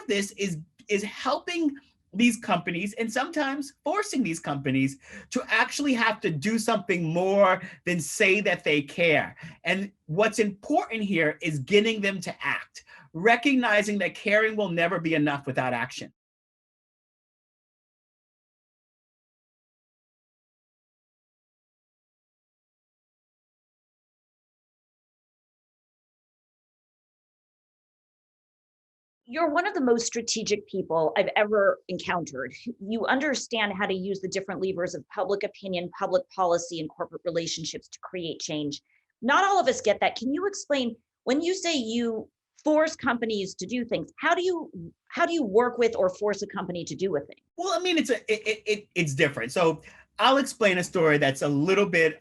this is helping these companies and sometimes forcing these companies to actually have to do something more than say that they care. And what's important here is getting them to act, recognizing that caring will never be enough without action. You're one of the most strategic people I've ever encountered. You understand how to use the different levers of public opinion, public policy, and corporate relationships to create change. Not all of us get that. Can you explain when you say you force companies to do things, how do you work with or force a company to do a thing? Well, I mean, it's different. So I'll explain a story that's a little bit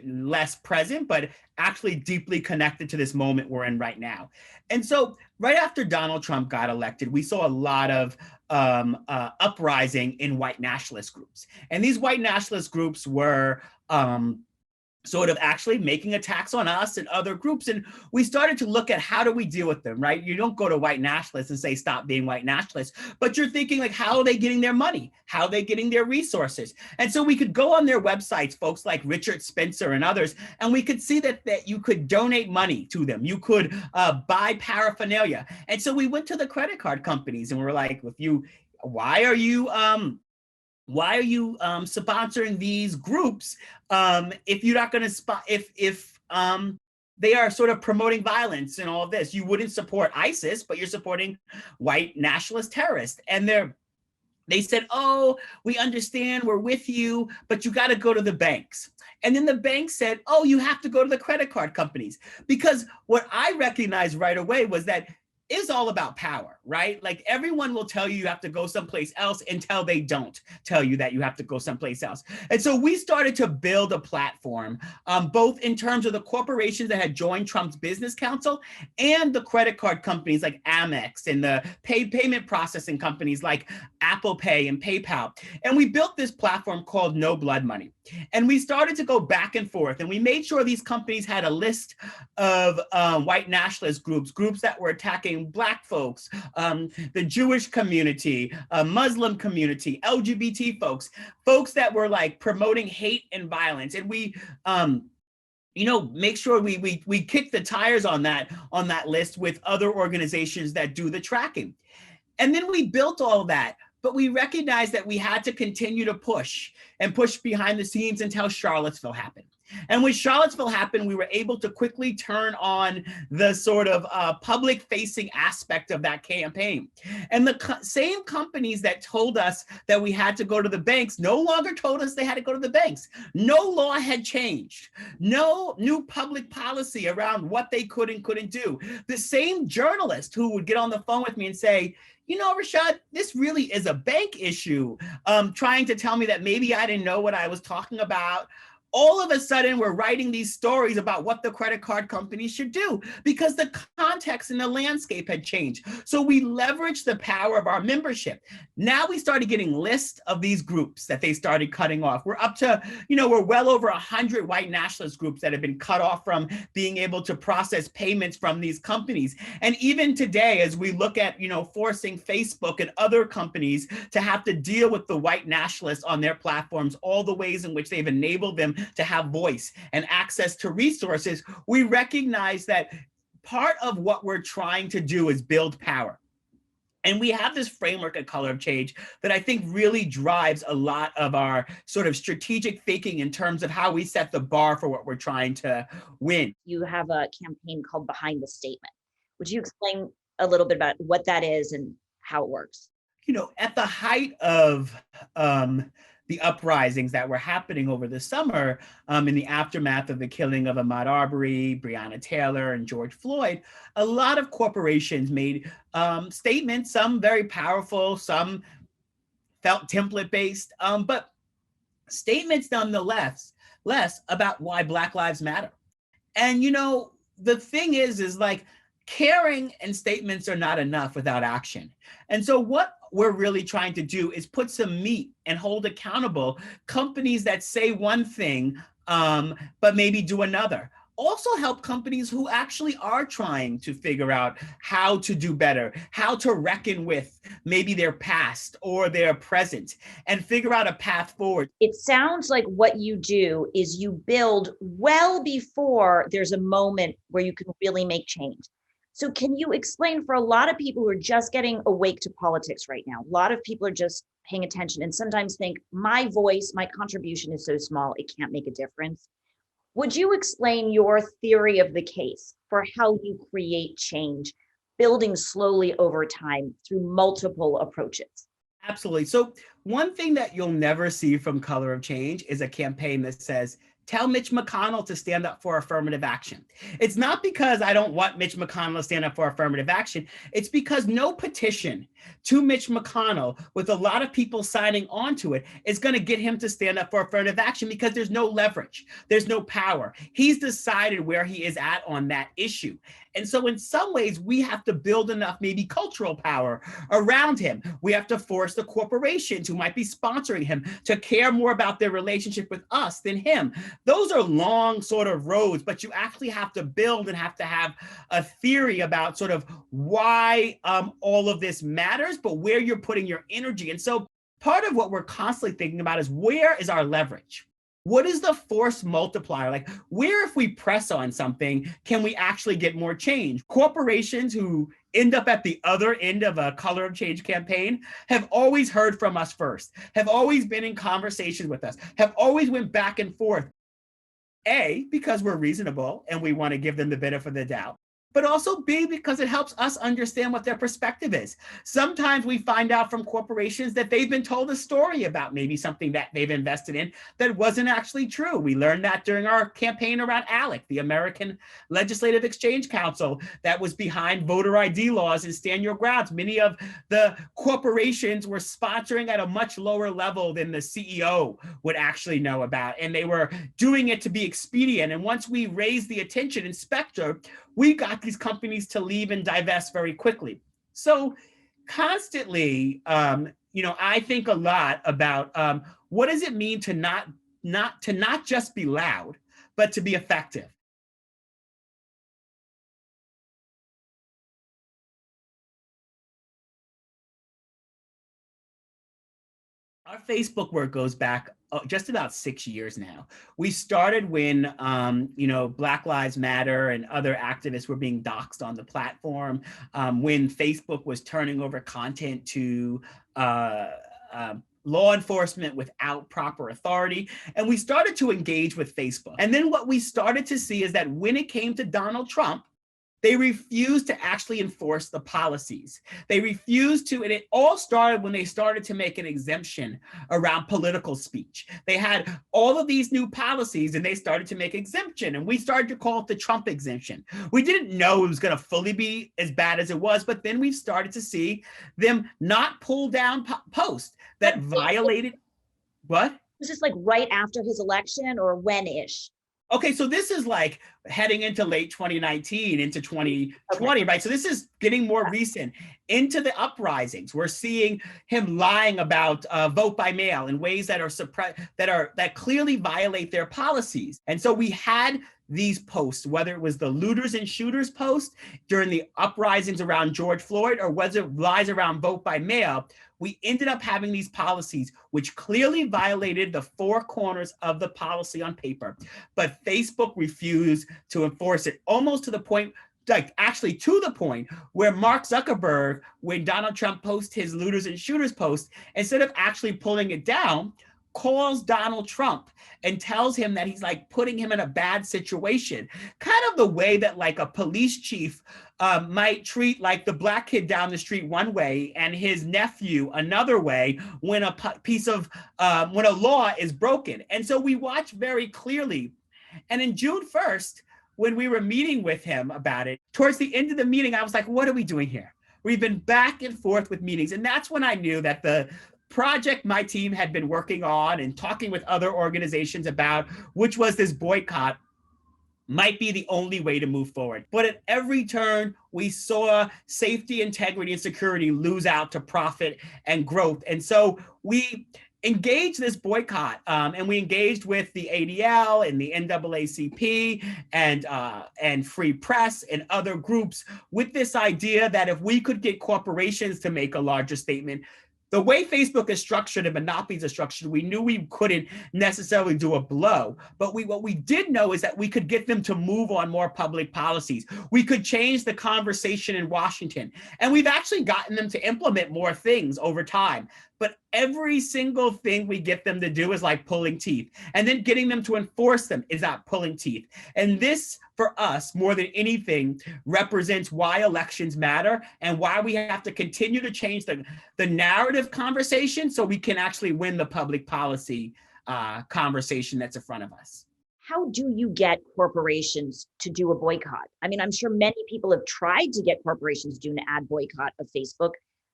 less present, but actually deeply connected to this moment we're in right now. And so right after Donald Trump got elected, we saw a lot of uprising in white nationalist groups, and these white nationalist groups were sort of actually making attacks on us and other groups. And we started to look at how do we deal with them, right? You don't go to white nationalists and say, stop being white nationalists, but you're thinking like, how are they getting their money? How are they getting their resources? And so we could go on their websites, folks like Richard Spencer and others, and we could see that you could donate money to them. You could buy paraphernalia. And so we went to the credit card companies and we're like, why are you sponsoring these groups if you're not going to if they are sort of promoting violence and all of this? You wouldn't support ISIS, but you're supporting white nationalist terrorists. And they said, oh, we understand, we're with you, but you got to go to the banks. And then the bank said, oh, you have to go to the credit card companies. Because what I recognized right away was that is all about power, right? Like everyone will tell you have to go someplace else until they don't tell you that you have to go someplace else. And so we started to build a platform, both in terms of the corporations that had joined Trump's business council and the credit card companies like Amex and the payment processing companies like Apple Pay and PayPal. And we built this platform called No Blood Money. And we started to go back and forth, and we made sure these companies had a list of white nationalist groups that were attacking Black folks, the Jewish community, Muslim community, LGBT folks that were like promoting hate and violence. And we make sure we kick the tires on that list with other organizations that do the tracking. And then we built all that, but we recognized that we had to continue to push behind the scenes until Charlottesville happened. And when Charlottesville happened, we were able to quickly turn on the sort of public-facing aspect of that campaign. And the same companies that told us that we had to go to the banks no longer told us they had to go to the banks. No law had changed. No new public policy around what they could and couldn't do. The same journalist who would get on the phone with me and say, Rashad, this really is a bank issue, trying to tell me that maybe I didn't know what I was talking about. All of a sudden, we're writing these stories about what the credit card companies should do because the context and the landscape had changed. So we leveraged the power of our membership. Now we started getting lists of these groups that they started cutting off. We're up to, we're well over 100 white nationalist groups that have been cut off from being able to process payments from these companies. And even today, as we look at, forcing Facebook and other companies to have to deal with the white nationalists on their platforms, all the ways in which they've enabled them to have voice and access to resources, we recognize that part of what we're trying to do is build power. And we have this framework at Color of Change that I think really drives a lot of our sort of strategic thinking in terms of how we set the bar for what we're trying to win. You have a campaign called Behind the Statement. Would you explain a little bit about what that is and how it works? At the height of the uprisings that were happening over the summer in the aftermath of the killing of Ahmaud Arbery, Breonna Taylor, and George Floyd, a lot of corporations made statements, some very powerful, some felt template-based, but statements nonetheless less about why Black Lives Matter. And the thing is like caring and statements are not enough without action. And so what we're really trying to do is put some meat and hold accountable companies that say one thing, but maybe do another. also help companies who actually are trying to figure out how to do better, how to reckon with maybe their past or their present and figure out a path forward. It sounds like what you do is you build well before there's a moment where you can really make change. So can you explain for a lot of people who are just getting awake to politics right now? A lot of people are just paying attention and sometimes think my voice, my contribution is so small, it can't make a difference. Would you explain your theory of the case for how you create change, building slowly over time through multiple approaches? Absolutely. So one thing that you'll never see from Color of Change is a campaign that says, tell Mitch McConnell to stand up for affirmative action. It's not because I don't want Mitch McConnell to stand up for affirmative action. It's because no petition to Mitch McConnell with a lot of people signing on to it is going to get him to stand up for affirmative action because there's no leverage. There's no power. He's decided where he is at on that issue. And so in some ways, we have to build enough maybe cultural power around him. We have to force the corporations who might be sponsoring him to care more about their relationship with us than him. Those are long sort of roads, but you actually have to build and have to have a theory about sort of why all of this matters, but where you're putting your energy. And so part of what we're constantly thinking about is where is our leverage? What is the force multiplier? Like, where if we press on something, can we actually get more change? Corporations who end up at the other end of a Color of Change campaign have always heard from us first, have always been in conversations with us, have always went back and forth. A, because we're reasonable and we want to give them the benefit of the doubt, but also B, because it helps us understand what their perspective is. Sometimes we find out from corporations that they've been told a story about maybe something that they've invested in that wasn't actually true. We learned that during our campaign around ALEC, the American Legislative Exchange Council, that was behind voter ID laws and stand your grounds. Many of the corporations were sponsoring at a much lower level than the CEO would actually know about, and they were doing it to be expedient. And once we raised the attention and specter, we got these companies to leave and divest very quickly. So constantly, I think a lot about what does it mean to not just be loud, but to be effective. Our Facebook work goes back just about 6 years now. We started when, Black Lives Matter and other activists were being doxxed on the platform, when Facebook was turning over content to law enforcement without proper authority. And we started to engage with Facebook. And then what we started to see is that when it came to Donald Trump, they refused to actually enforce the policies. They refused to, and it all started when they started to make an exemption around political speech. They had all of these new policies and they started to make exemption, and we started to call it the Trump exemption. We didn't know it was going to fully be as bad as it was, but then we started to see them not pull down posts that violated, what? Was this like right after his election or when-ish? Okay, so this is like heading into late 2019, into 2020, right? So this is getting more recent into the uprisings. We're seeing him lying about vote by mail in ways that are that clearly violate their policies. And so we had these posts, whether it was the looters and shooters post during the uprisings around George Floyd, or whether it lies around vote by mail, we ended up having these policies which clearly violated the four corners of the policy on paper. But Facebook refused to enforce it, almost to the point, like actually to the point where Mark Zuckerberg, when Donald Trump posted his looters and shooters post, instead of actually pulling it down, calls Donald Trump and tells him that he's like putting him in a bad situation. Kind of the way that like a police chief might treat like the black kid down the street one way and his nephew another way when a when a law is broken. And so we watch very clearly. And in June 1st, when we were meeting with him about it, towards the end of the meeting, I was like, what are we doing here? We've been back and forth with meetings. And that's when I knew that the project my team had been working on and talking with other organizations about, which was this boycott, might be the only way to move forward. But at every turn, we saw safety, integrity, and security lose out to profit and growth. And so we engaged this boycott, and we engaged with the ADL and the NAACP and Free Press and other groups with this idea that if we could get corporations to make a larger statement, the way Facebook is structured and monopolies are structured, we knew we couldn't necessarily do a blow. But what we did know is that we could get them to move on more public policies. We could change the conversation in Washington. And we've actually gotten them to implement more things over time. But every single thing we get them to do is like pulling teeth. And then getting them to enforce them is not pulling teeth. And this, for us, more than anything, represents why elections matter and why we have to continue to change the narrative conversation so we can actually win the public policy conversation that's in front of us. How do you get corporations to do a boycott? I mean, I'm sure many people have tried to get corporations to do an ad boycott of Facebook.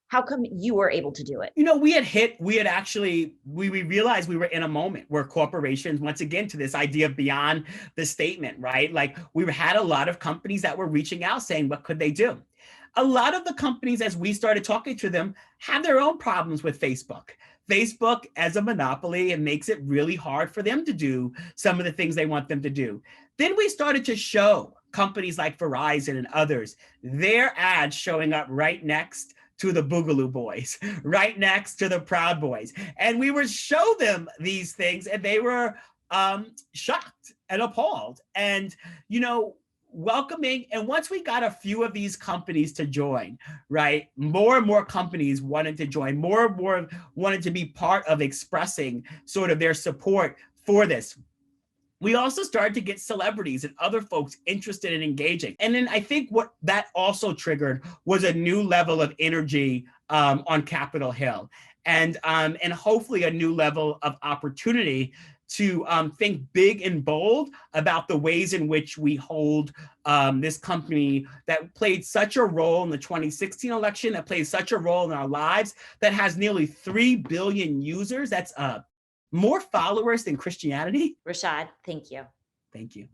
How come you were able to do it? You know, we realized we were in a moment where corporations, once again, to this idea of beyond the statement, right? Like we had a lot of companies that were reaching out saying, what could they do? A lot of the companies, as we started talking to them, have their own problems with Facebook. Facebook as a monopoly, it makes it really hard for them to do some of the things they want them to do. Then we started to show companies like Verizon and others, their ads showing up right next to the Boogaloo Boys, right next to the Proud Boys. And we would show them these things and they were shocked and appalled and, you know, welcoming. And once we got a few of these companies to join, right, more and more companies wanted to join, more and more wanted to be part of expressing sort of their support for this. We also started to get celebrities and other folks interested in engaging. And then I think what that also triggered was a new level of energy on Capitol Hill and hopefully a new level of opportunity to think big and bold about the ways in which we hold this company that played such a role in the 2016 election, that played such a role in our lives, that has nearly 3 billion users. That's more followers than Christianity. Rashad, thank you. Thank you.